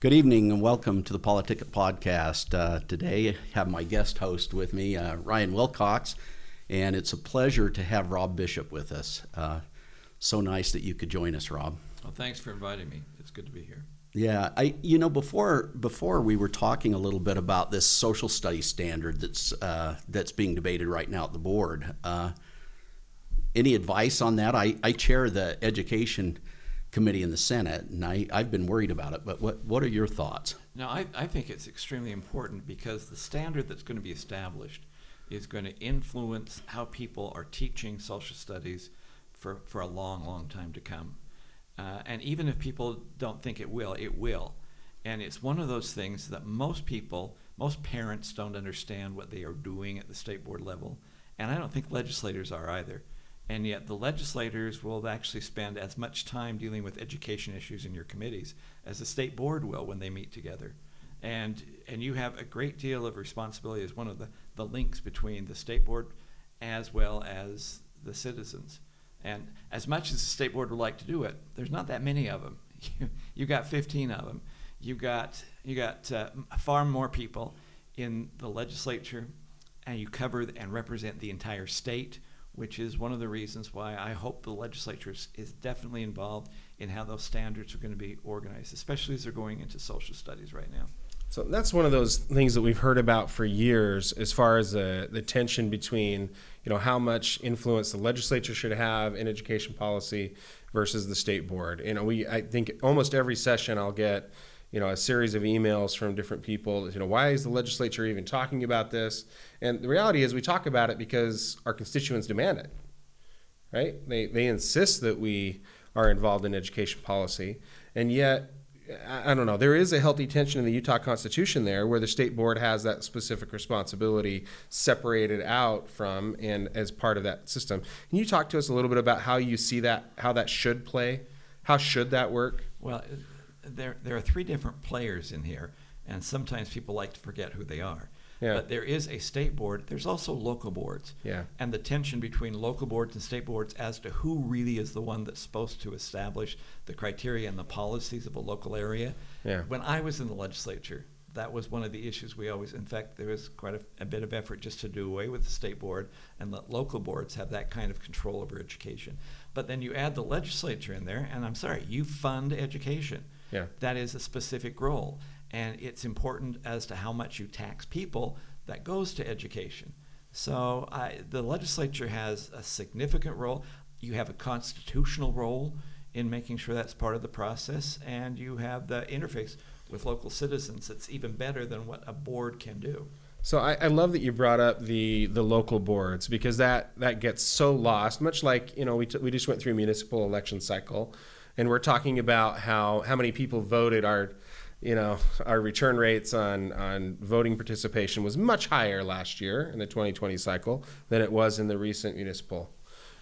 Good evening and welcome to the Politicket Podcast. Today I have my guest host with me, Ryan Wilcox, and it's a pleasure to have Robb Bishop with us. So nice that you could join us, Robb. Well, thanks for inviting me. It's good to be here. Yeah, before we were talking a little bit about this social studies standard that's being debated right now at the board. Any advice on that? I chair the education committee in the Senate, and I've been worried about it, but what are your thoughts? No, I think it's extremely important because the standard that's going to be established is going to influence how people are teaching social studies for a long, long time to come. And even if people don't think it will, it will. And it's one of those things that most parents don't understand what they are doing at the state board level, and I don't think legislators are either. And yet the legislators will actually spend as much time dealing with education issues in your committees as the state board will when they meet together. And you have a great deal of responsibility as one of the links between the state board as well as the citizens. And as much as the state board would like to do it, there's not that many of them. You got 15 of them. You got far more people in the legislature, and you cover and represent the entire state, which is one of the reasons why I hope the legislature is definitely involved in how those standards are going to be organized, especially as they're going into social studies right now. So that's one of those things that we've heard about for years as far as the tension between, how much influence the legislature should have in education policy versus the state board. I think almost every session I'll get, a series of emails from different people, why is the legislature even talking about this? And the reality is we talk about it because our constituents demand it, right? They insist that we are involved in education policy. And yet, I don't know, there is a healthy tension in the Utah Constitution there where the state board has that specific responsibility separated out from and as part of that system. Can you talk to us a little bit about how you see that, how that should play? How should that work? Well, there are three different players in here, and sometimes people like to forget who they are. Yeah. But there is a state board. There's also local boards. Yeah. And the tension between local boards and state boards as to who really is the one that's supposed to establish the criteria and the policies of a local area. Yeah. When I was in the legislature, that was one of the issues we always, in fact, there was quite a bit of effort just to do away with the state board and let local boards have that kind of control over education. But then you add the legislature in there, and I'm sorry, you fund education. Yeah. That is a specific role. And it's important as to how much you tax people that goes to education. So the legislature has a significant role. You have a constitutional role in making sure that's part of the process, and you have the interface with local citizens that's even better than what a board can do. So I love that you brought up the local boards because that gets so lost, much like, we just went through a municipal election cycle, and we're talking about how many people voted. Our return rates on voting participation was much higher last year in the 2020 cycle than it was in the recent municipal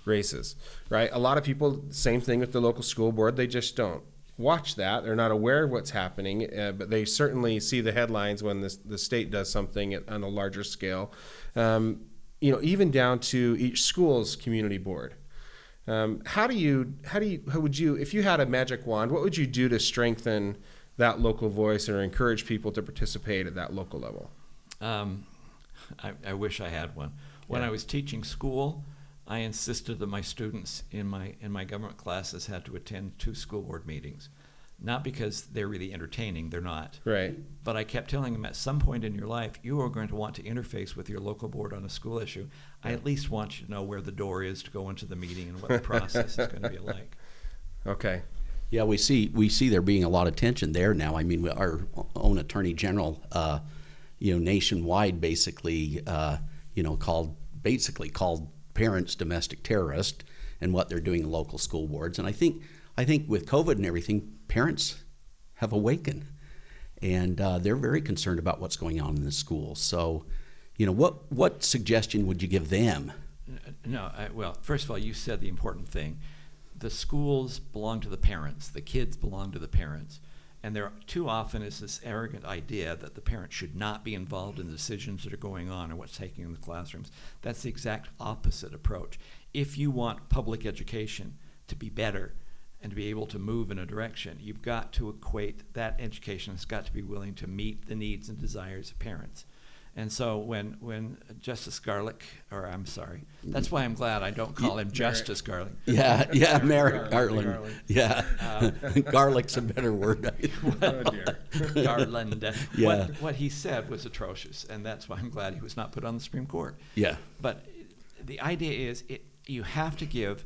races, right? A lot of people, same thing with the local school board, they just don't watch that. They're not aware of what's happening, but they certainly see the headlines when the state does something on a larger scale, even down to each school's community board. How would you, if you had a magic wand, what would you do to strengthen that local voice or encourage people to participate at that local level? I wish I had one. When I was teaching school, I insisted that my students in my government classes had to attend 2 school board meetings. Not because they're really entertaining, they're not. Right. But I kept telling them at some point in your life, you are going to want to interface with your local board on a school issue. I at least want you to know where the door is to go into the meeting and what the process is going to be like. Okay. Yeah, we see there being a lot of tension there now. I mean, our own Attorney General, nationwide, basically, called parents domestic terrorists and what they're doing in local school boards. And I think with COVID and everything, parents have awakened, and they're very concerned about what's going on in the schools. So, what suggestion would you give them? No, well, first of all, you said the important thing. The schools belong to the parents. The kids belong to the parents. And there too often is this arrogant idea that the parents should not be involved in the decisions that are going on and what's taking in the classrooms. That's the exact opposite approach. If you want public education to be better, and to be able to move in a direction, you've got to equate that education has got to be willing to meet the needs and desires of parents. And so when Justice Garlick, or I'm sorry, that's why I'm glad I don't call him Justice Garlick. Yeah, Merrick Garland. Garland. Yeah, garlic's a better word. Oh dear. Garland. Yeah. What he said was atrocious, and that's why I'm glad he was not put on the Supreme Court. Yeah. But the idea is you have to give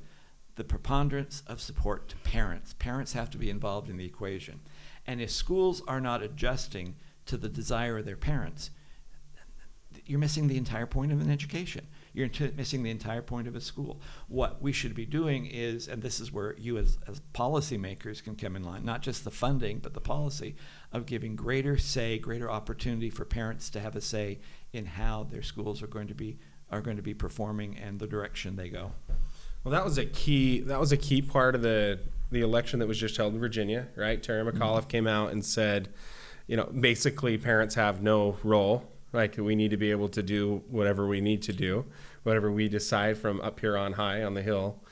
the preponderance of support to parents. Parents have to be involved in the equation. And if schools are not adjusting to the desire of their parents, you're missing the entire point of an education. You're missing the entire point of a school. What we should be doing is, and this is where you as policymakers can come in line, not just the funding, but the policy of giving greater say, greater opportunity for parents to have a say in how their schools are going to be performing and the direction they go. Well, that was a key part of the election that was just held in Virginia, right? Terry McAuliffe came out and said, basically parents have no role. Like, we need to be able to do whatever we need to do, whatever we decide from up here on high on the hill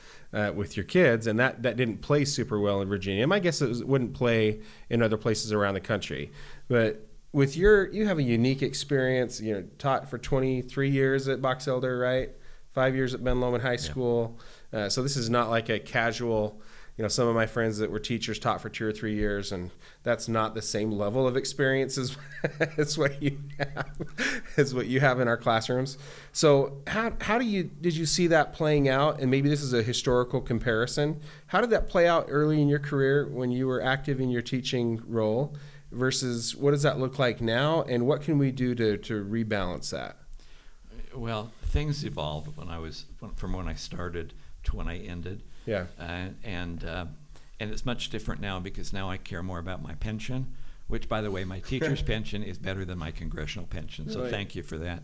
with your kids. And that didn't play super well in Virginia. My guess it wouldn't play in other places around the country. But with you have a unique experience, taught for 23 years at Box Elder, right? 5 years at Ben Lomond High School. So this is not like a casual, some of my friends that were teachers taught for 2 or 3 years, and that's not the same level of experience as what you have in our classrooms. So how did you see that playing out? And maybe this is a historical comparison. How did that play out early in your career when you were active in your teaching role versus what does that look like now? And what can we do to rebalance that? Well, things evolved from when I started to when I ended. Yeah. And it's much different now because now I care more about my pension, which, by the way, my teacher's pension is better than my congressional pension. So thank you for that.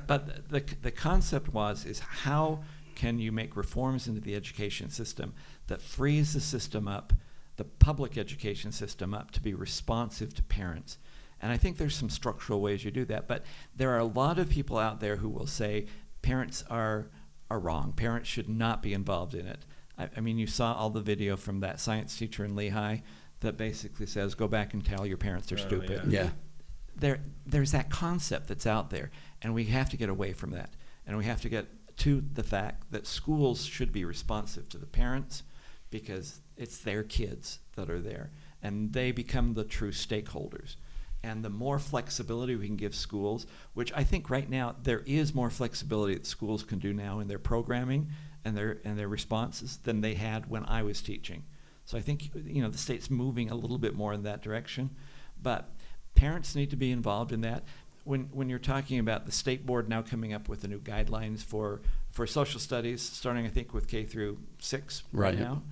But the concept is how can you make reforms into the education system that frees the system up, the public education system up, to be responsive to parents. And I think there's some structural ways you do that. But there are a lot of people out there who will say parents are wrong. Parents should not be involved in it. I mean, you saw all the video from that science teacher in Lehigh that basically says, go back and tell your parents they're stupid. Yeah. There's that concept that's out there, and we have to get away from that. And we have to get to the fact that schools should be responsive to the parents because it's their kids that are there, and they become the true stakeholders. And the more flexibility we can give schools, which I think right now there is more flexibility that schools can do now in their programming and their responses than they had when I was teaching. So I think the state's moving a little bit more in that direction, but parents need to be involved in that. When you're talking about the state board now coming up with the new guidelines for social studies, starting I think with K through 6 right now,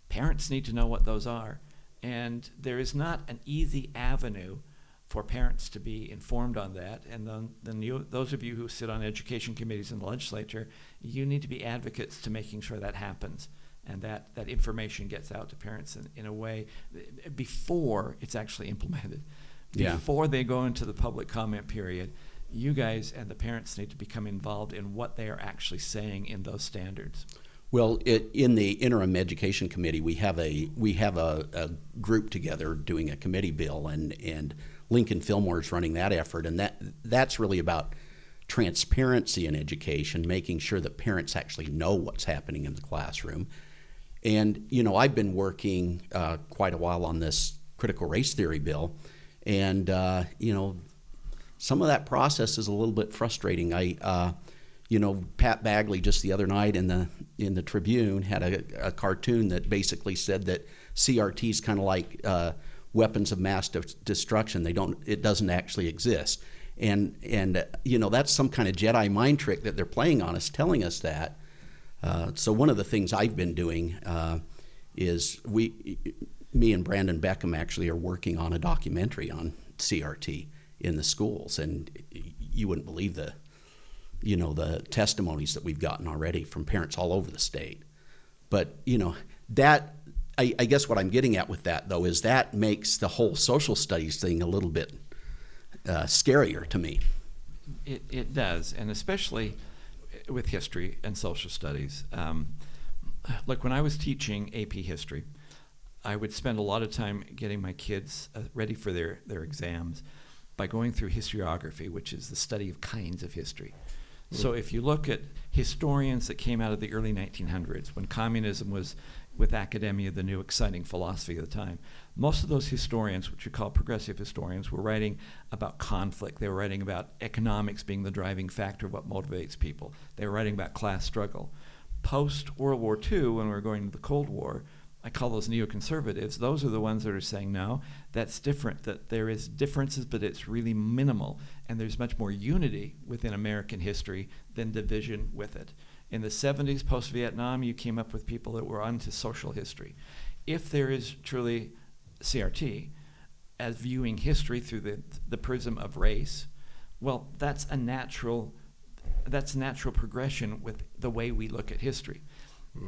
parents need to know what those are, and there is not an easy avenue for parents to be informed on that. And then those of you who sit on education committees in the legislature, you need to be advocates to making sure that happens and that information gets out to parents in a way before it's actually implemented. Before they go into the public comment period, you guys and the parents need to become involved in what they are actually saying in those standards. Well, in the interim education committee, we have a group together doing a committee bill, and Lincoln Fillmore is running that effort, and that's really about transparency in education, making sure that parents actually know what's happening in the classroom. And I've been working quite a while on this critical race theory bill, and some of that process is a little bit frustrating. Pat Bagley just the other night in the Tribune had a cartoon that basically said that CRT is kind of like weapons of mass destruction. It doesn't actually exist, and that's some kind of Jedi mind trick that they're playing on us, telling us that. So one of the things I've been doing is me and Brandon Beckham actually are working on a documentary on CRT in the schools, and you wouldn't believe the testimonies that we've gotten already from parents all over the state. But that I guess what I'm getting at with that though is that makes the whole social studies thing a little bit scarier to me. It does, and especially with history and social studies. Like when I was teaching AP history, I would spend a lot of time getting my kids ready for their exams by going through historiography, which is the study of kinds of history. So if you look at historians that came out of the early 1900s, when communism was, with academia, the new exciting philosophy of the time, most of those historians, which you call progressive historians, were writing about conflict. They were writing about economics being the driving factor of what motivates people. They were writing about class struggle. Post-World War II, when we were going to the Cold War, I call those neoconservatives. Those are the ones that are saying, no, that's different, that there is differences, but it's really minimal, and there's much more unity within American history than division with it. In the 70s, post-Vietnam, you came up with people that were onto social history. If there is truly CRT as viewing history through the prism of race, well, that's a natural progression with the way we look at history.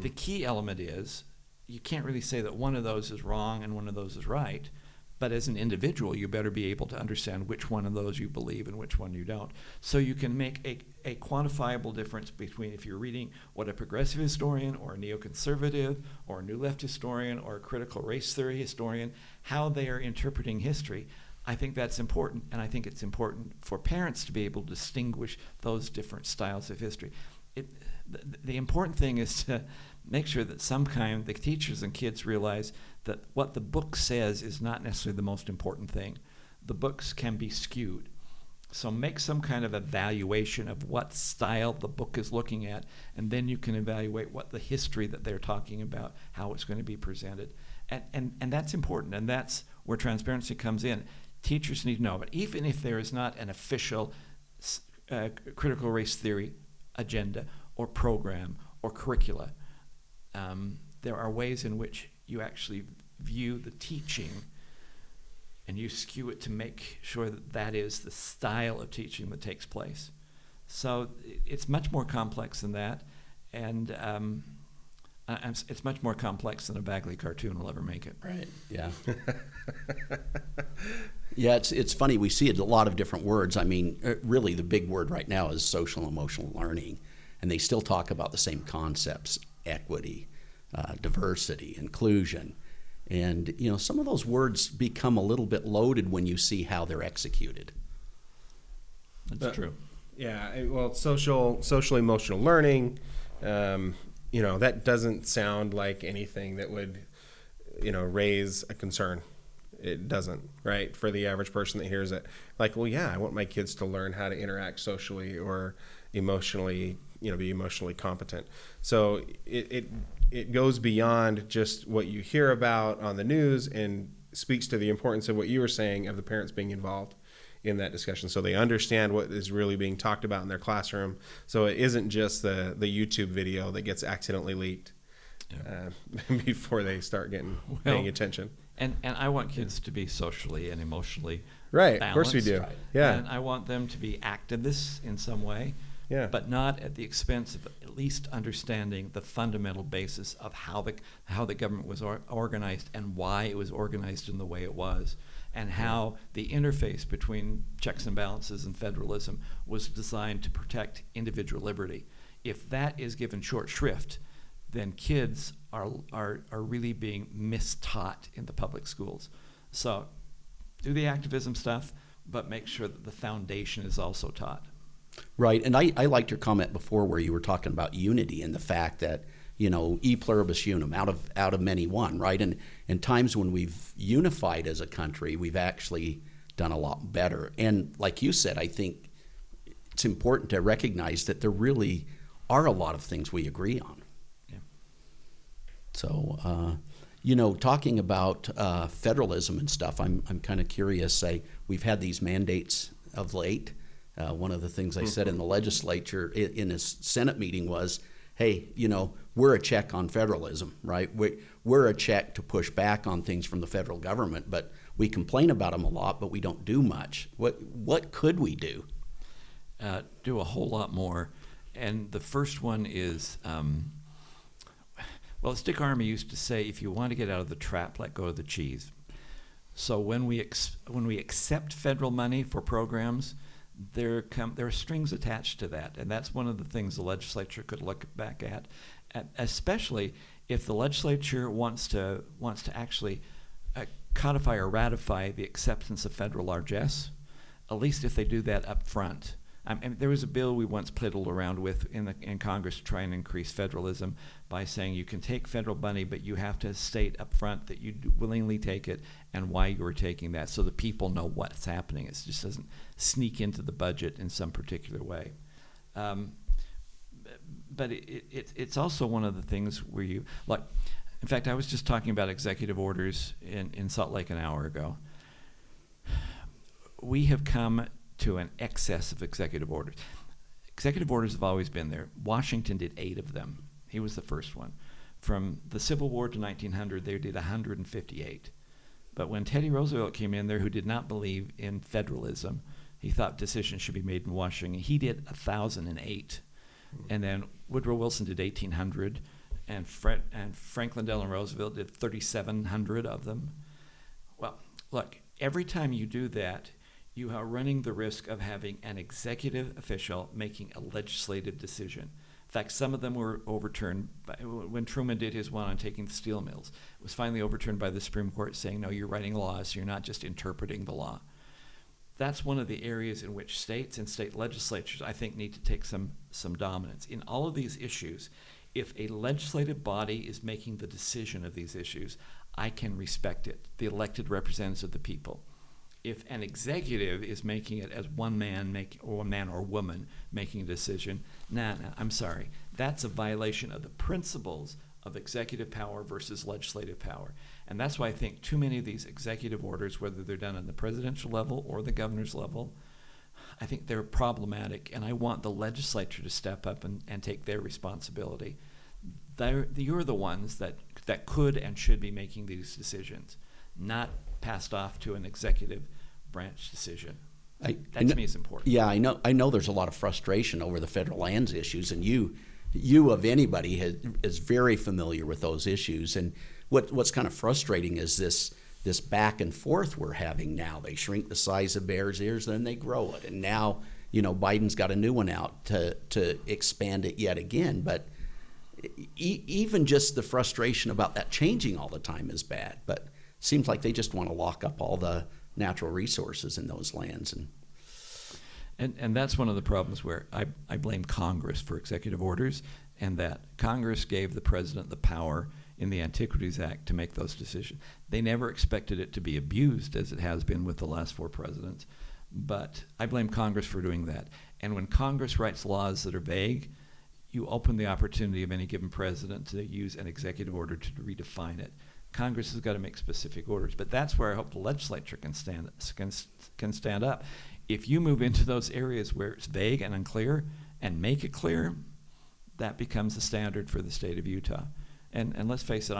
The key element is you can't really say that one of those is wrong and one of those is right, but as an individual, you better be able to understand which one of those you believe and which one you don't. So you can make a quantifiable difference between if you're reading what a progressive historian or a neoconservative or a new left historian or a critical race theory historian, how they are interpreting history. I think that's important, and I think it's important for parents to be able to distinguish those different styles of history. The important thing is to make sure that the teachers and kids realize that what the book says is not necessarily the most important thing. The books can be skewed. So make some kind of evaluation of what style the book is looking at, and then you can evaluate what the history that they're talking about, how it's going to be presented. And that's important, and that's where transparency comes in. Teachers need to know, but even if there is not an official critical race theory agenda or program or curricula, there are ways in which you actually view the teaching and you skew it to make sure that that is the style of teaching that takes place. So it's much more complex than that, and it's much more complex than a Bagley cartoon will ever make it. Right. Yeah. Yeah, it's funny. We see a lot of different words. I mean, really, the big word right now is social emotional learning, and they still talk about the same concepts: equity, diversity, inclusion. And, some of those words become a little bit loaded when you see how they're executed. That's true. Yeah, well, social emotional learning, that doesn't sound like anything that would, raise a concern. It doesn't, right? For the average person that hears it, like, well, yeah, I want my kids to learn how to interact socially or emotionally, be emotionally competent. So it goes beyond just what you hear about on the news and speaks to the importance of what you were saying of the parents being involved in that discussion, so they understand what is really being talked about in their classroom. So it isn't just the YouTube video that gets accidentally leaked before they start paying attention. And I want kids to be socially and emotionally right. balanced. Of course we do. Right. Yeah. And I want them to be activists in some way. Yeah. But not at the expense of at least understanding the fundamental basis of how the government was organized and why it was organized in the way it was, and how the interface between checks and balances and federalism was designed to protect individual liberty. If that is given short shrift, then kids are really being mistaught in the public schools. So do the activism stuff, but make sure that the foundation is also taught. Right, and I liked your comment before where you were talking about unity and the fact that, e pluribus unum, out of many one, right? And in times when we've unified as a country, we've actually done a lot better. And like you said, I think it's important to recognize that there really are a lot of things we agree on. Yeah. So, talking about federalism and stuff, I'm kind of curious. We've had these mandates of late. One of the things I said in the legislature in a Senate meeting was, hey, we're a check on federalism, right? We're a check to push back on things from the federal government, but we complain about them a lot, but we don't do much. What could we do? Do a whole lot more. And the first one is, Dick Armey used to say, if you want to get out of the trap, let go of the cheese. So when we accept federal money for programs, there are strings attached to that, and that's one of the things the legislature could look back at especially if the legislature wants to actually codify or ratify the acceptance of federal largesse. At least if they do that up front. There was a bill we once piddled around with in Congress to try and increase federalism by saying you can take federal money, but you have to state up front that you willingly take it and why you are taking that, so the people know what's happening. It just doesn't sneak into the budget in some particular way. But it's also one of the things where you, like, in fact, I was just talking about executive orders in Salt Lake an hour ago. We have come to an excess of executive orders. Executive orders have always been there. Washington did 8 of them. He was the first one. From the Civil War to 1900, they did 158. But when Teddy Roosevelt came in there, who did not believe in federalism, he thought decisions should be made in Washington. He did 1,008. And then Woodrow Wilson did 1,800. And Franklin Delano Roosevelt did 3,700 of them. Well, look, every time you do that, you are running the risk of having an executive official making a legislative decision. In fact, some of them were overturned when Truman did his one on taking the steel mills. It was finally overturned by the Supreme Court saying, no, you're writing laws, you're not just interpreting the law. That's one of the areas in which states and state legislatures, I think, need to take some dominance. In all of these issues, if a legislative body is making the decision of these issues, I can respect it, the elected representatives of the people. If an executive is making it as one man or woman making a decision, I'm sorry. That's a violation of the principles of executive power versus legislative power. And that's why I think too many of these executive orders, whether they're done on the presidential level or the governor's level, I think they're problematic, and I want the legislature to step up and take their responsibility. You're the ones that could and should be making these decisions, not passed off to an executive branch decision. That to me is important. Yeah, I know there's a lot of frustration over the federal lands issues, and you of anybody is very familiar with those issues. And what's kind of frustrating is this back and forth we're having now. They shrink the size of bears' ears, then they grow it, and now Biden's got a new one out to expand it yet again. But even just the frustration about that changing all the time is bad. But seems like they just want to lock up all the natural resources in those lands. And that's one of the problems where I blame Congress for executive orders, and that Congress gave the president the power in the Antiquities Act to make those decisions. They never expected it to be abused as it has been with the last 4 presidents. But I blame Congress for doing that. And when Congress writes laws that are vague, you open the opportunity of any given president to use an executive order to redefine it. Congress has got to make specific orders, but that's where I hope the legislature can stand up. If you move into those areas where it's vague and unclear and make it clear, that becomes the standard for the state of Utah. And let's face it,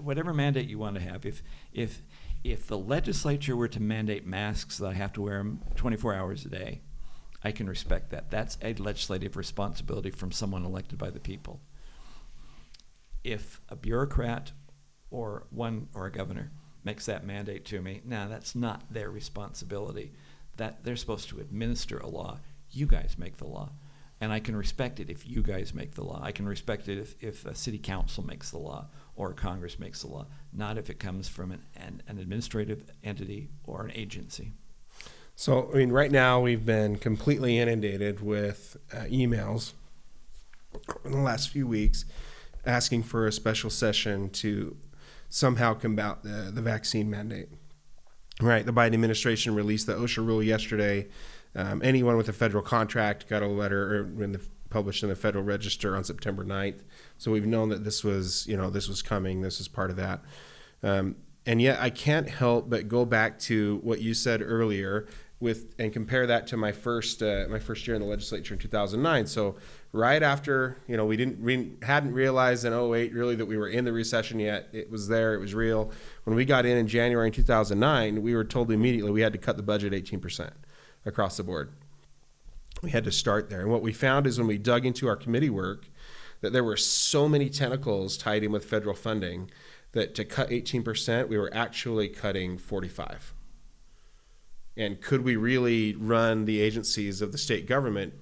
whatever mandate you want to have, if the legislature were to mandate masks that I have to wear them 24 hours a day, I can respect that. That's a legislative responsibility from someone elected by the people. If a bureaucrat or a governor makes that mandate to me, that's not their responsibility. That they're supposed to administer a law. You guys make the law. And I can respect it if you guys make the law. I can respect it if a city council makes the law or Congress makes the law, not if it comes from an administrative entity or an agency. So, right now we've been completely inundated with emails in the last few weeks asking for a special session to somehow combat the vaccine mandate. Right, the Biden administration released the OSHA rule yesterday. Anyone with a federal contract got a letter published in the Federal Register on September 9th. So we've known that this was coming. This is part of that. And yet I can't help but go back to what you said earlier and compare that to my first year in the legislature in 2009. So right after, we hadn't realized in 2008 really that we were in the recession yet. It was there. It was real. When we got in January 2009, we were told immediately we had to cut the budget 18% across the board. We had to start there. And what we found is when we dug into our committee work, that there were so many tentacles tied in with federal funding that to cut 18%, we were actually cutting 45%. And could we really run the agencies of the state government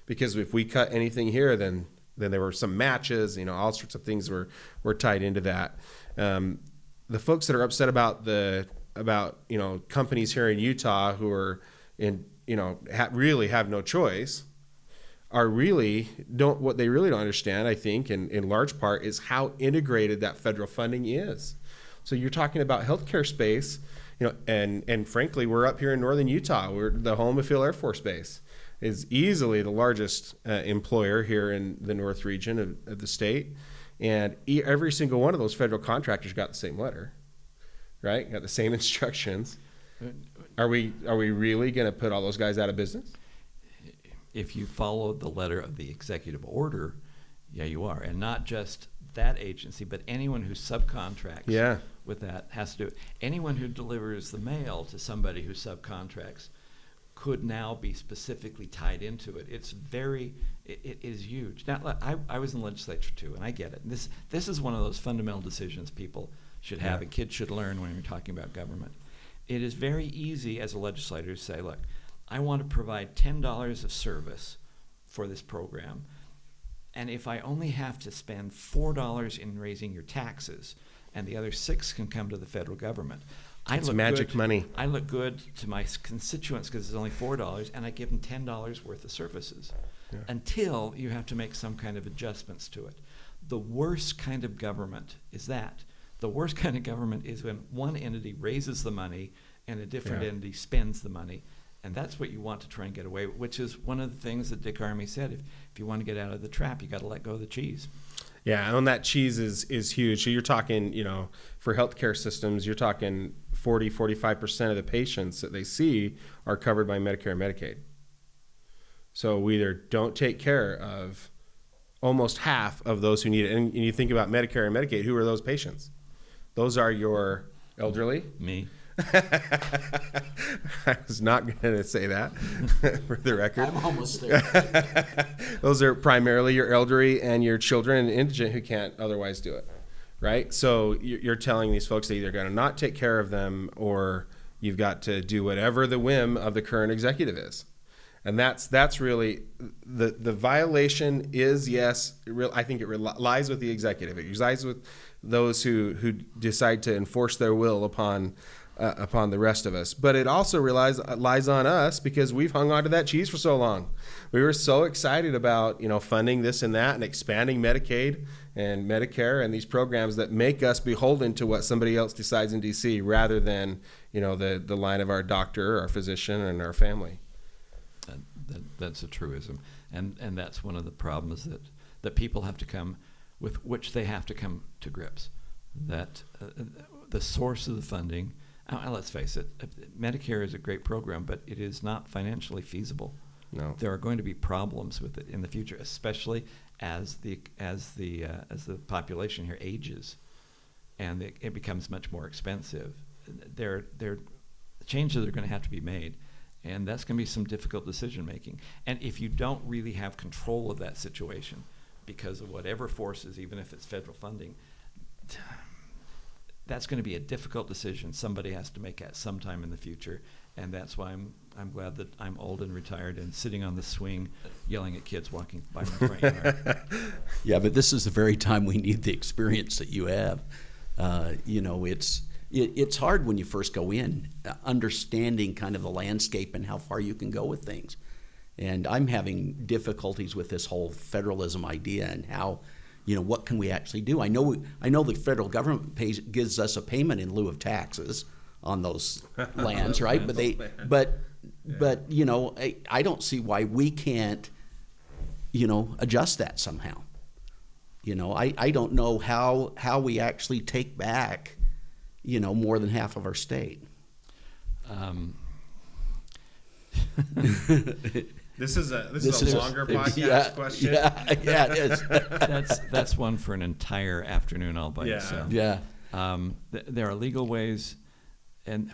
because if we cut anything here, then then there were some matches, all sorts of things were tied into that. The folks that are upset about companies here in Utah who are really have no choice are what they really don't understand, I think, in large part, is how integrated that federal funding is. So you're talking about healthcare space, and frankly, we're up here in northern Utah. We're the home of Field Air Force Base, is easily the largest employer here in the north region of the state. And every single one of those federal contractors got the same letter, right? Got the same instructions. Are we really going to put all those guys out of business? If you follow the letter of the executive order, yeah, you are. And not just that agency, but anyone who subcontracts with that has to do it. Anyone who delivers the mail to somebody who subcontracts could now be specifically tied into it. It is huge. Now, I was in the legislature too, and I get it. This is one of those fundamental decisions people should have and kids should learn when you're talking about government. It is very easy as a legislator to say, look, I want to provide $10 of service for this program, and if I only have to spend $4 in raising your taxes, and the other $6 can come to the federal government, it's magic money. I look good to my constituents because it's only $4, and I give them $10 worth of services until you have to make some kind of adjustments to it. The worst kind of government is that. The worst kind of government is when one entity raises the money and a different entity spends the money. And that's what you want to try and get away with, which is one of the things that Dick Armey said. If you want to get out of the trap, you got to let go of the cheese. Yeah, and that cheese is huge. So you're talking, for healthcare systems, you're talking 45% of the patients that they see are covered by Medicare and Medicaid. So we either don't take care of almost half of those who need it. And you think about Medicare and Medicaid, who are those patients? Those are your elderly. Me. I was not going to say that for the record. I'm almost there. Those are primarily your elderly and your children and indigent who can't otherwise do it, right? So you're telling these folks that you're going to not take care of them, or you've got to do whatever the whim of the current executive is. And that's really the violation is, yes, I think it lies with the executive. It resides with those who decide to enforce their will upon the rest of us. But it also lies on us because we've hung on to that cheese for so long. We were so excited about funding this and that and expanding Medicaid and Medicare and these programs that make us beholden to what somebody else decides in D.C. rather than the line of our doctor, our physician, and our family. That's a truism, and that's one of the problems that people have to come with, which they have to come to grips. That the source of the funding. Let's face it, Medicare is a great program, but it is not financially feasible. No. There are going to be problems with it in the future, especially as the population here ages, and it becomes much more expensive. There changes are going to have to be made, and that's going to be some difficult decision making. And if you don't really have control of that situation, because of whatever forces, even if it's federal funding, that's going to be a difficult decision somebody has to make at some time in the future, and that's why I'm glad that I'm old and retired and sitting on the swing yelling at kids walking by my front yard. Yeah, but this is the very time we need the experience that you have. It's hard when you first go in, understanding kind of the landscape and how far you can go with things. And I'm having difficulties with this whole federalism idea and how, what can we actually do? I know the federal government gives us a payment in lieu of taxes on those lands, right? But I don't see why we can't, adjust that somehow. I don't know how we actually take back, more than half of our state. This is a longer podcast question. Yeah, it is. That's one for an entire afternoon all by itself. Yeah. There are legal ways, and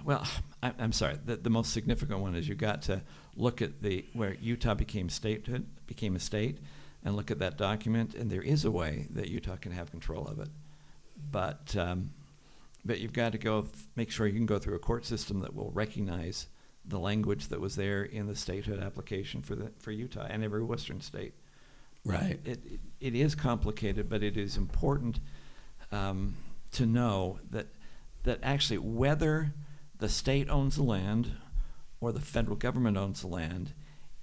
I'm sorry. The most significant one is you got to look at where Utah became a state, and look at that document. And there is a way that Utah can have control of it, but you've got to make sure you can go through a court system that will recognize the language that was there in the statehood application for Utah and every western state. Right. It is complicated, but it is important to know that actually whether the state owns the land or the federal government owns the land,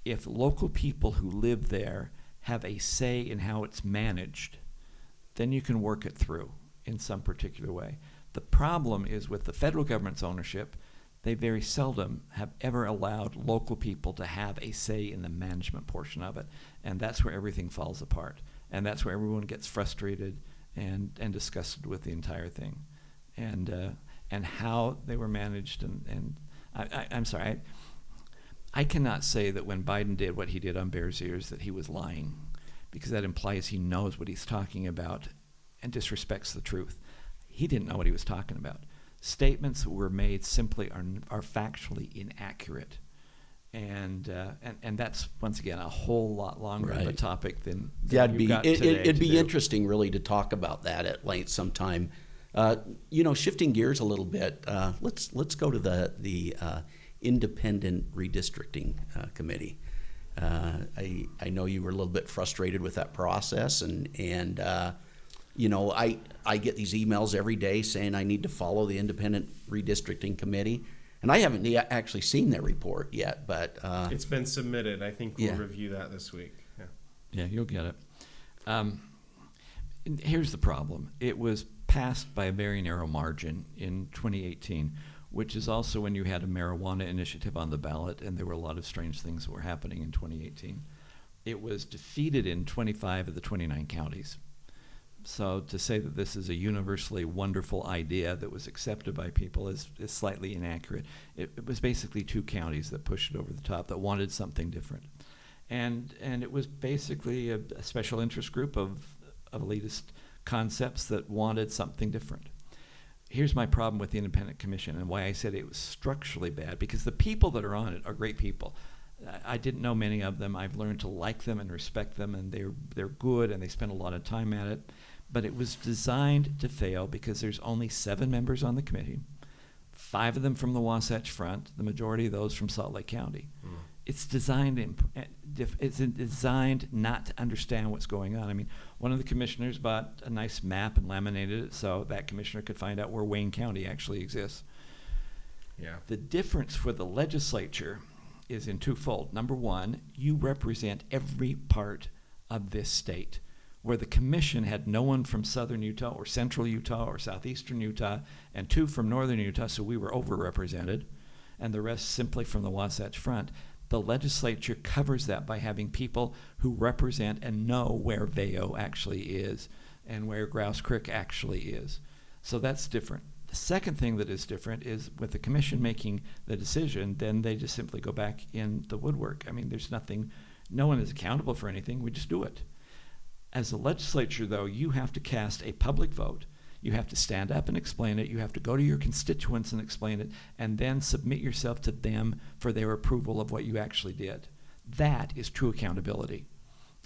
if local people who live there have a say in how it's managed, then you can work it through in some particular way. The problem is with the federal government's ownership, they very seldom have ever allowed local people to have a say in the management portion of it. And that's where everything falls apart. And that's where everyone gets frustrated and disgusted with the entire thing. And how they were managed. And I'm sorry, I cannot say that when Biden did what he did on Bears Ears that he was lying, because that implies he knows what he's talking about and disrespects the truth. He didn't know what he was talking about. Statements that were made simply are factually inaccurate. And that's, once again, a whole lot longer of a topic than it'd it'd be interesting really to talk about that at length sometime. Shifting gears a little bit, let's go to the independent redistricting committee. I know you were a little bit frustrated with that process, and I get these emails every day saying I need to follow the independent redistricting committee, and I haven't actually seen their report yet, but it's been submitted. I think we'll review that this week. Yeah, you'll get it. Here's the problem. It was passed by a very narrow margin in 2018, which is also when you had a marijuana initiative on the ballot, and there were a lot of strange things that were happening in 2018. It was defeated in 25 of the 29 counties. So to say that this is a universally wonderful idea that was accepted by people is slightly inaccurate. It was basically 2 counties that pushed it over the top, that wanted something different. And it was basically a special interest group of elitist concepts that wanted something different. Here's my problem with the independent commission and why I said it was structurally bad, because the people that are on it are great people. I didn't know many of them. I've learned to like them and respect them, and they're good, and they spend a lot of time at it. But it was designed to fail because there's only 7 members on the committee, 5 of them from the Wasatch Front, the majority of those from Salt Lake County. It's designed not to understand what's going on. I mean, one of the commissioners bought a nice map and laminated it so that commissioner could find out where Wayne County actually exists. Yeah. The difference for the legislature is in twofold. Number one, you represent every part of this state, where the commission had no one from southern Utah or central Utah or southeastern Utah and 2 from northern Utah, so we were overrepresented, and the rest simply from the Wasatch Front. The legislature covers that by having people who represent and know where Vail actually is and where Grouse Creek actually is. So that's different. The second thing that is different is with the commission making the decision, then they just simply go back in the woodwork. I mean, there's nothing, no one is accountable for anything. We just do it. As a legislature, though, you have to cast a public vote. You have to stand up and explain it. You have to go to your constituents and explain it, and then submit yourself to them for their approval of what you actually did. That is true accountability.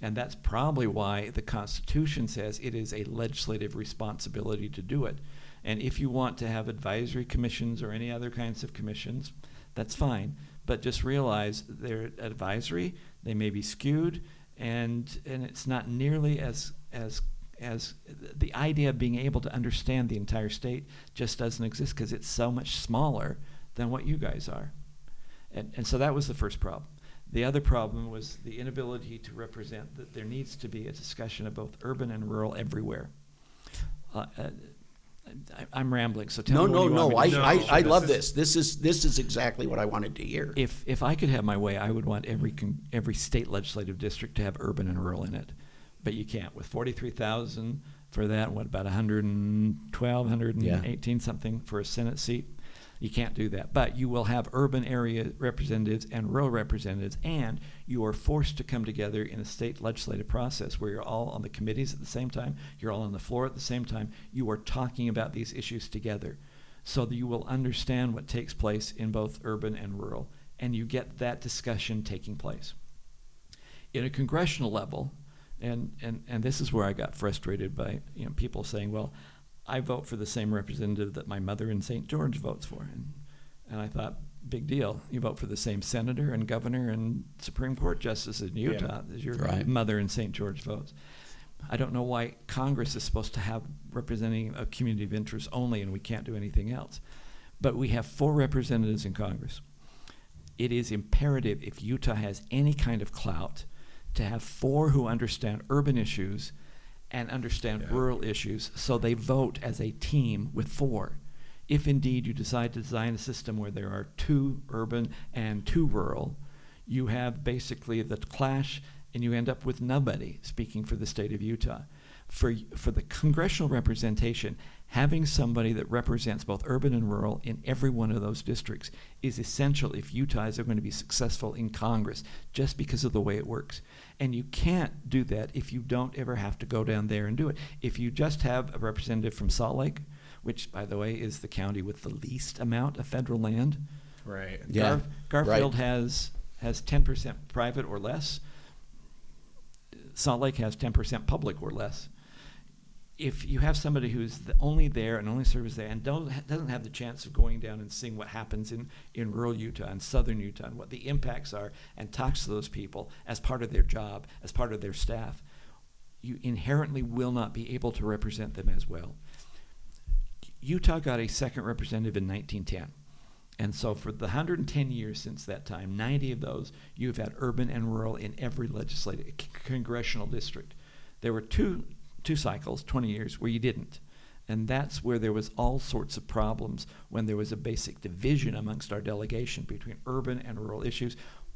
And that's probably why the Constitution says it is a legislative responsibility to do it. And if you want to have advisory commissions or any other kinds of commissions, that's fine. But just realize they're advisory, they may be skewed, and it's not nearly as the idea of being able to understand the entire state just doesn't exist because it's so much smaller than what you guys are. And so that was the first problem. The other problem was the inability to represent that there needs to be a discussion of both urban and rural everywhere. I'm rambling, so tell me what you want me to do. I love this. This is exactly what I wanted to hear. If I could have my way, I would want every state legislative district to have urban and rural in it. But you can't. With 43,000 for that, what, about 112, 118 something for a Senate seat? You can't do that. But you will have urban area representatives and rural representatives, and you are forced to come together in a state legislative process where you're all on the committees at the same time, you're all on the floor at the same time, you are talking about these issues together so that you will understand what takes place in both urban and rural, and you get that discussion taking place. In a congressional level, and this is where I got frustrated by people saying, well, I vote for the same representative that my mother in St. George votes for. And I thought, big deal. You vote for the same senator and governor and Supreme Court justice in Utah as your Right. mother in St. George votes. I don't know why Congress is supposed to have representing a community of interest only and we can't do anything else. But we have 4 representatives in Congress. It is imperative, if Utah has any kind of clout, to have 4 who understand urban issues and understand rural issues, so they vote as a team with 4. If indeed you decide to design a system where there are 2 urban and 2 rural, you have basically the clash and you end up with nobody speaking for the state of Utah. For the congressional representation, having somebody that represents both urban and rural in every one of those districts is essential if Utah is going to be successful in Congress, just because of the way it works. And you can't do that if you don't ever have to go down there and do it. If you just have a representative from Salt Lake, which, by the way, is the county with the least amount of federal land. Right. Yeah, Garfield right. has 10% private or less. Salt Lake has 10% public or less. If you have somebody who's only there and only serves there and doesn't have the chance of going down and seeing what happens in rural Utah and southern Utah and what the impacts are and talks to those people as part of their job, as part of their staff, you inherently will not be able to represent them as well. Utah got a second representative in 1910. And so for the 110 years since that time, 90 of those, you've had urban and rural in every legislative congressional district. There were two cycles, 20 years, where you didn't. And that's where there was all sorts of problems when there was a basic division amongst our delegation between urban and rural issues,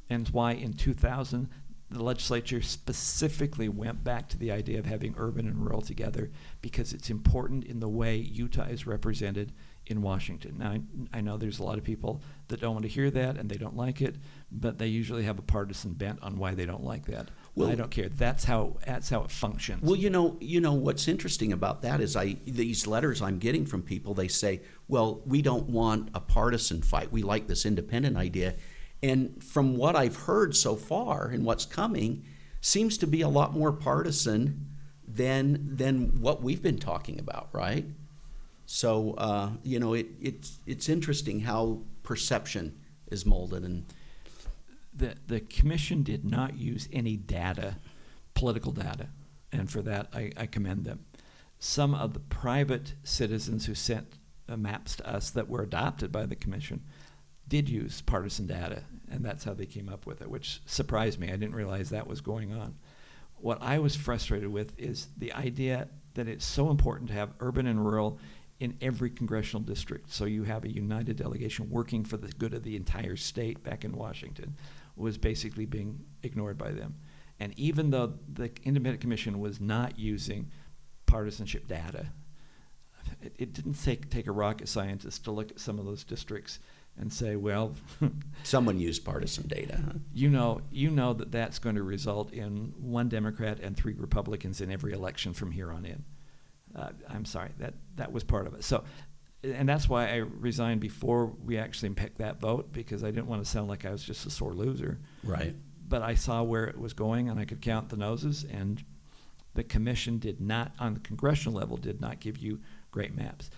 and why in 2000 the legislature specifically went back to the idea of having urban and rural together, because it's important in the way Utah is represented in Washington. Now, I know there's a lot of people that don't want to hear that and they don't like it, but they usually have a partisan bent on why they don't like that. Well, I don't care. That's how it functions. Well, you know what's interesting about that is these letters I'm getting from people, they say, well, we don't want a partisan fight. We like this independent idea. And from what I've heard so far and what's coming, seems to be a lot more partisan than what we've been talking about, right? So it's interesting how perception is molded. And the commission did not use any data, political data, and for that I commend them. Some of the private citizens who sent maps to us that were adopted by the commission did use partisan data, and that's how they came up with it, which surprised me. I didn't realize that was going on. What I was frustrated with is the idea that it's so important to have urban and rural in every congressional district, so you have a united delegation working for the good of the entire state back in Washington, was basically being ignored by them. And even though the Independent Commission was not using partisanship data, it didn't take a rocket scientist to look at some of those districts and say, well, someone used partisan data. Huh? You know that that's going to result in 1 Democrat and 3 Republicans in every election from here on in. I'm sorry, that was part of it. So, and that's why I resigned before we actually picked that vote, because I didn't want to sound like I was just a sore loser. Right. But I saw where it was going, and I could count the noses, and the commission did not, on the congressional level, did not give you great maps.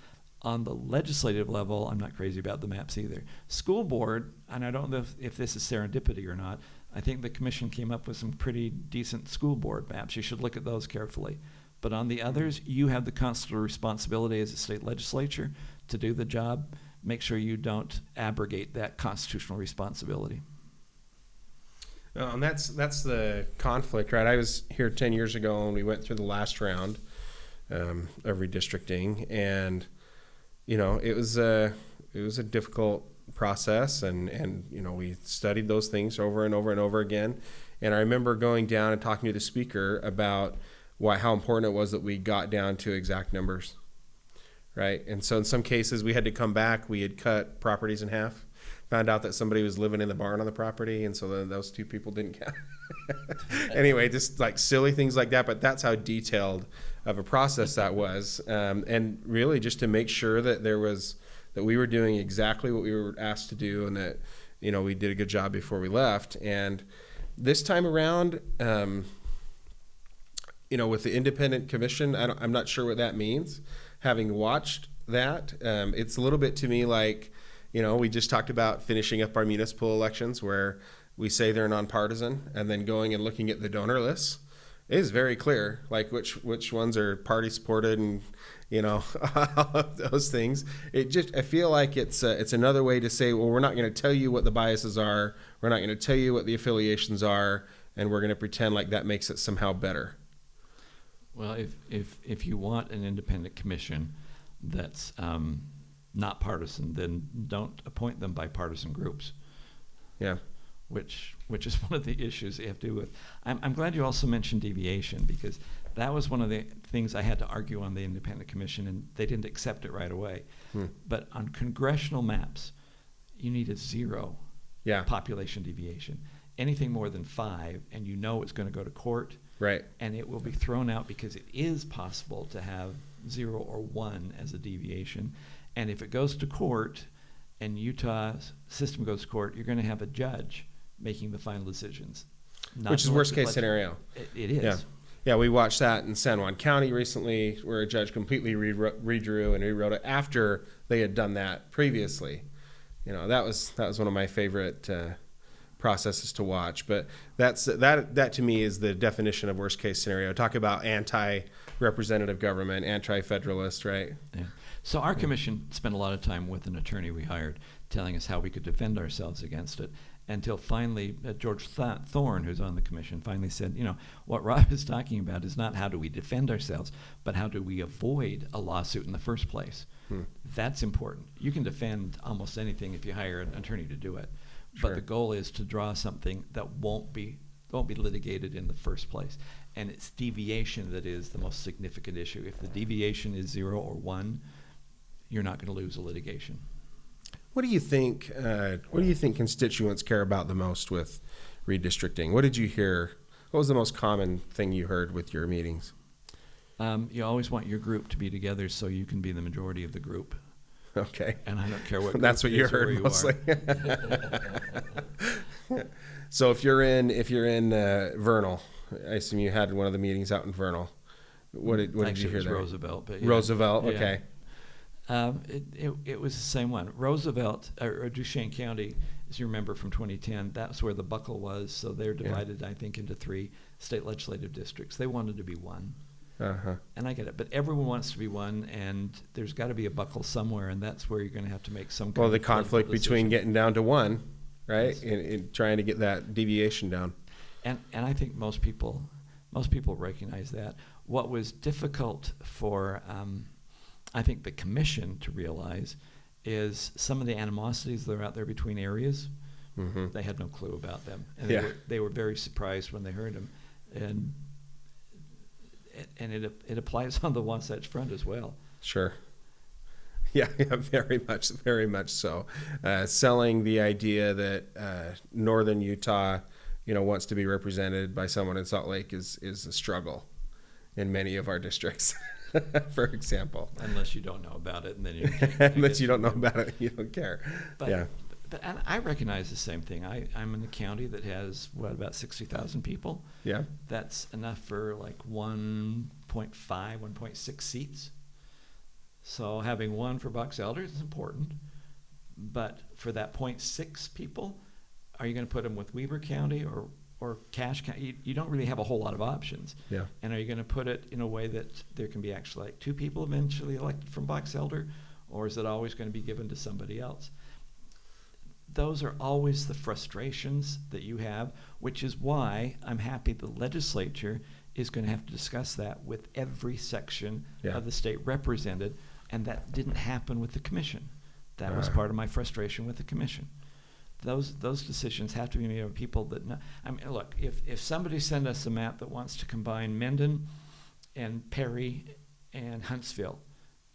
On the legislative level, I'm not crazy about the maps either. School board, and I don't know if this is serendipity or not, I think the commission came up with some pretty decent school board maps. You should look at those carefully. But on the others, you have the constitutional responsibility as a state legislature to do the job. Make sure you don't abrogate that constitutional responsibility. And that's the conflict, right? I was here 10 years ago and we went through the last round of redistricting, and it was a difficult process, and we studied those things over and over and over again. And I remember going down and talking to the speaker about how important it was that we got down to exact numbers, right? And so in some cases we had to come back. We had cut properties in half, found out that somebody was living in the barn on the property, and so then those 2 people didn't count. Anyway, just like silly things like that, but that's how detailed of a process that was, and really just to make sure that that we were doing exactly what we were asked to do, and that we did a good job before we left. And this time around, with the independent commission, I'm not sure what that means. Having watched that, it's a little bit to me like, We just talked about finishing up our municipal elections where we say they're nonpartisan, and then going and looking at the donor lists. It is very clear, like which ones are party supported, and all of those things. I feel like it's another way to say, well, we're not going to tell you what the biases are, we're not going to tell you what the affiliations are, and we're going to pretend like that makes it somehow better. Well, if you want an independent commission that's not partisan, then don't appoint them by partisan groups. Yeah. Which is one of the issues you have to do with. I'm glad you also mentioned deviation, because that was one of the things I had to argue on the independent commission, and they didn't accept it right away. But on congressional maps, you need a 0 population deviation. Anything more than 5, and it's going to go to court. Right. And it will be thrown out, because it is possible to have 0 or 1 as a deviation. And if it goes to court and Utah's system goes to court, you're going to have a judge making the final decisions. Which is worst case scenario. It is. Yeah, we watched that in San Juan County recently, where a judge completely redrew and rewrote it after they had done that previously. That was one of my favorite processes to watch. But that to me is the definition of worst case scenario. Talk about anti-representative government, anti-federalist, right? Yeah. So our commission spent a lot of time with an attorney we hired telling us how we could defend ourselves against it, until finally George Thorne, who's on the commission, finally said, what Rob is talking about is not how do we defend ourselves, but how do we avoid a lawsuit in the first place. That's important. You can defend almost anything if you hire an attorney to do it. Sure. But the goal is to draw something that won't be litigated in the first place. And it's deviation that is the most significant issue. If the deviation is 0 or 1, you're not going to lose a litigation. What do you think? What do you think constituents care about the most with redistricting? What did you hear? What was the most common thing you heard with your meetings? You always want your group to be together so you can be the majority of the group. Okay. And I don't care what. That's what you heard mostly. So if you're in Vernal, I assume you had one of the meetings out in Vernal. What did you hear there? Roosevelt. But yeah. Roosevelt. Okay. It was the same one. Roosevelt, or Duchesne County, as you remember from 2010, that's where the buckle was. So they're divided, I think, into 3 state legislative districts. They wanted to be one. And I get it. But everyone wants to be one, and there's got to be a buckle somewhere, and that's where you're going to have to make some kind Well, of the conflict decision. between getting down to 1, right, Yes. and trying to get that deviation down. And I think most people recognize that. What was difficult for I think the commission to realize is some of the animosities that are out there between areas. Mm-hmm. They had no clue about them, and Yeah. they were very surprised when they heard them, and it applies on the Wasatch Front as well. Sure. Yeah, very much so. Selling the idea that northern Utah, wants to be represented by someone in Salt Lake is a struggle in many of our districts, for example. Unless you don't know about it, and then unless you don't know about it, you don't care. But, yeah. But I recognize the same thing. I'm in a county that has, about 60,000 people. Yeah. That's enough for like 1.5, 1.6 seats. So having one for Box Elder is important. But for that 0.6 people, are you going to put them with Weber County or Cache County? You don't really have a whole lot of options. Yeah. And are you going to put it in a way that there can be actually like 2 people eventually elected from Box Elder? Or is it always going to be given to somebody else? Those are always the frustrations that you have, which is why I'm happy the legislature is going to have to discuss that with every section of the state represented, and that didn't happen with the commission. That was part of my frustration with the commission. Those decisions have to be made by people that know. I mean, look, if somebody sent us a map that wants to combine Mendon and Perry and Huntsville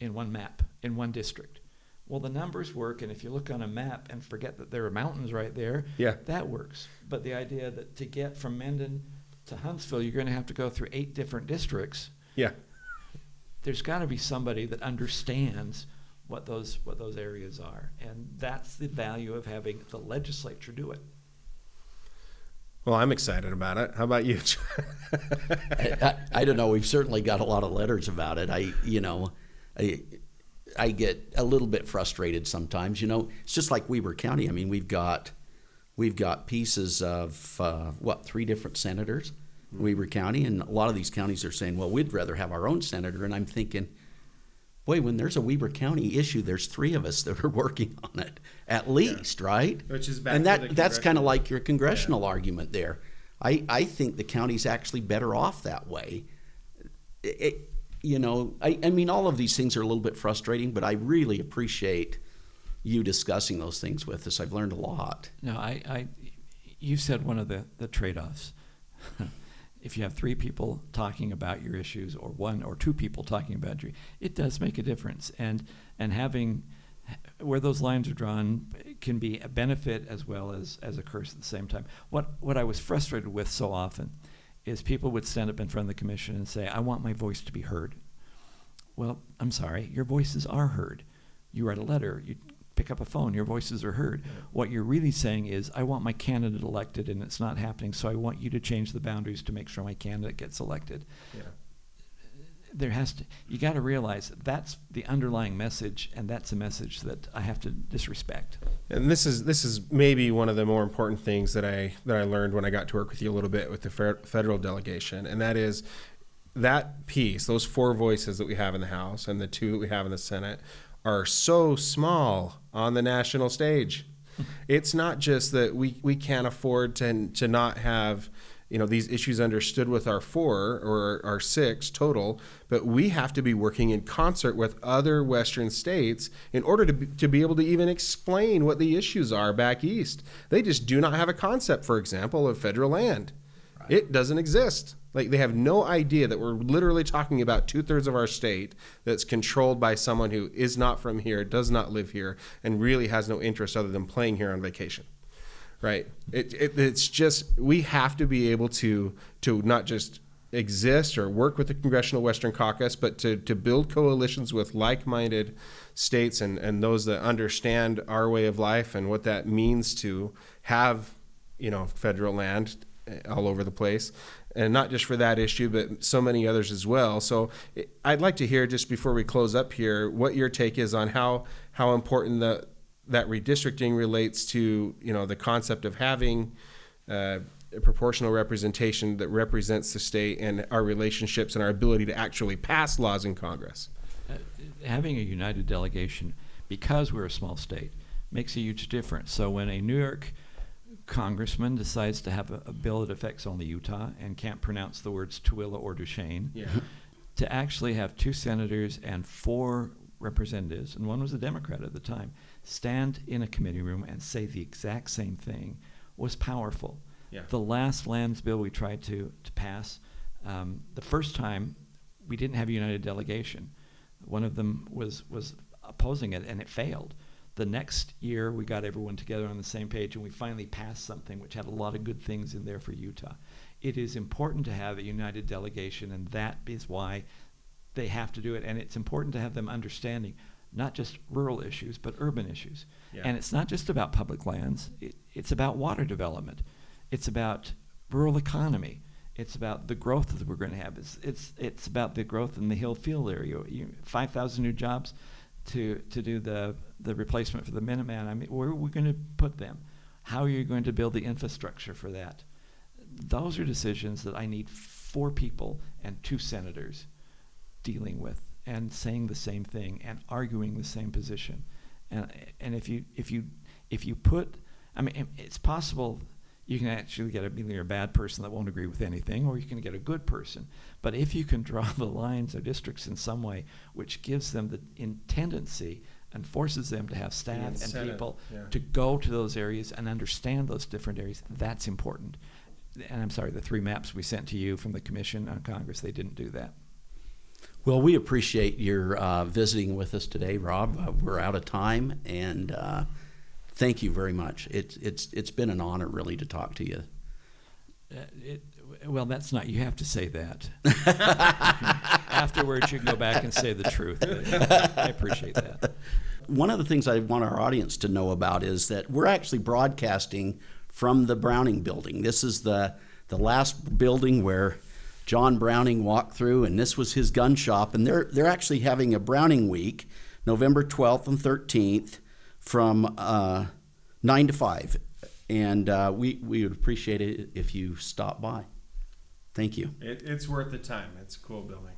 in one map, in one district, well, the numbers work, and if you look on a map and forget that there are mountains right there, that works. But the idea that to get from Mendon to Huntsville, you're going to have to go through 8 different districts. Yeah. There's got to be somebody that understands what those areas are, and that's the value of having the legislature do it. Well, I'm excited about it. How about you? I don't know. We've certainly got a lot of letters about it. I get a little bit frustrated sometimes. You know, it's just like Weber County. I mean, we've got pieces of 3 different senators in Weber County, and a lot of these counties are saying, well, we'd rather have our own senator. And I'm thinking, boy, when there's a Weber County issue, there's 3 of us that are working on it, at least, right? Which is back and to the that's kind of congressional- like your congressional argument there. I think the county's actually better off that way. You know, I mean, all of these things are a little bit frustrating, but I really appreciate you discussing those things with us. I've learned a lot. No, you said one of the trade-offs. If you have 3 people talking about your issues, or 1 or 2 people talking about it does make a difference. And having where those lines are drawn can be a benefit as well as a curse at the same time. What I was frustrated with so often is people would stand up in front of the commission and say, I want my voice to be heard. Well, I'm sorry, your voices are heard. You write a letter, you pick up a phone, your voices are heard. Yeah. What you're really saying is, I want my candidate elected, and it's not happening, so I want you to change the boundaries to make sure my candidate gets elected. Yeah. You got to realize that's the underlying message, and that's a message that I have to disrespect. And this is maybe one of the more important things that I learned when I got to work with you a little bit with the federal delegation, and that is that piece, those 4 voices that we have in the House and the 2 that we have in the Senate are so small on the national stage. It's not just that we can't afford to not have, you know, these issues understood with our 4 or our 6 total, but we have to be working in concert with other Western states in order to be able to even explain what the issues are back east. They just do not have a concept, for example, of federal land. Right. It doesn't exist. Like, they have no idea that we're literally talking about 2/3 of our state that's controlled by someone who is not from here, does not live here, and really has no interest other than playing here on vacation. Right? It's just, we have to be able to not just exist or work with the Congressional Western Caucus, but to build coalitions with like-minded states and those that understand our way of life and what that means to have, you know, federal land all over the place. And not just for that issue, but so many others as well. So I'd like to hear, just before we close up here, what your take is on how important that redistricting relates to, you know, the concept of having a proportional representation that represents the state and our relationships and our ability to actually pass laws in Congress. Having a united delegation, because we're a small state, makes a huge difference. So when a New York congressman decides to have a bill that affects only Utah and can't pronounce the words Tooele or Duchesne, to actually have 2 senators and 4 representatives, and one was a Democrat at the time, stand in a committee room and say the exact same thing was powerful. Yeah. The last lands bill we tried to pass, the first time we didn't have a united delegation. One of them was opposing it, and it failed. The next year, we got everyone together on the same page, and we finally passed something which had a lot of good things in there for Utah. It is important to have a united delegation, and that is why they have to do it. And it's important to have them understanding not just rural issues, but urban issues. Yeah. And it's not just about public lands. It's about water development. It's about rural economy. It's about the growth that we're going to have. It's about the growth in the Hill-Field area. 5,000 new jobs to do the replacement for the Minuteman. I mean, where are we going to put them? How are you going to build the infrastructure for that? Those are decisions that I need 4 people and 2 senators dealing with and saying the same thing and arguing the same position. And if you put, I mean, it's possible you can actually get either a bad person that won't agree with anything, or you can get a good person. But if you can draw the lines of districts in some way which gives them the tendency and forces them to have staff and people to go to those areas and understand those different areas, that's important. And I'm sorry, the 3 maps we sent to you from the Commission on Congress, they didn't do that. Well, we appreciate your visiting with us today, Rob. We're out of time, and thank you very much. It's been an honor, really, to talk to you. Well, that's not, you have to say that. Afterwards, you can go back and say the truth. I appreciate that. One of the things I want our audience to know about is that we're actually broadcasting from the Browning building. This is the last building where John Browning walked through, and this was his gun shop. And they're actually having a Browning week November 12th and 13th from 9 to 5. And we would appreciate it if you stop by. Thank you. It's worth the time. It's a cool building.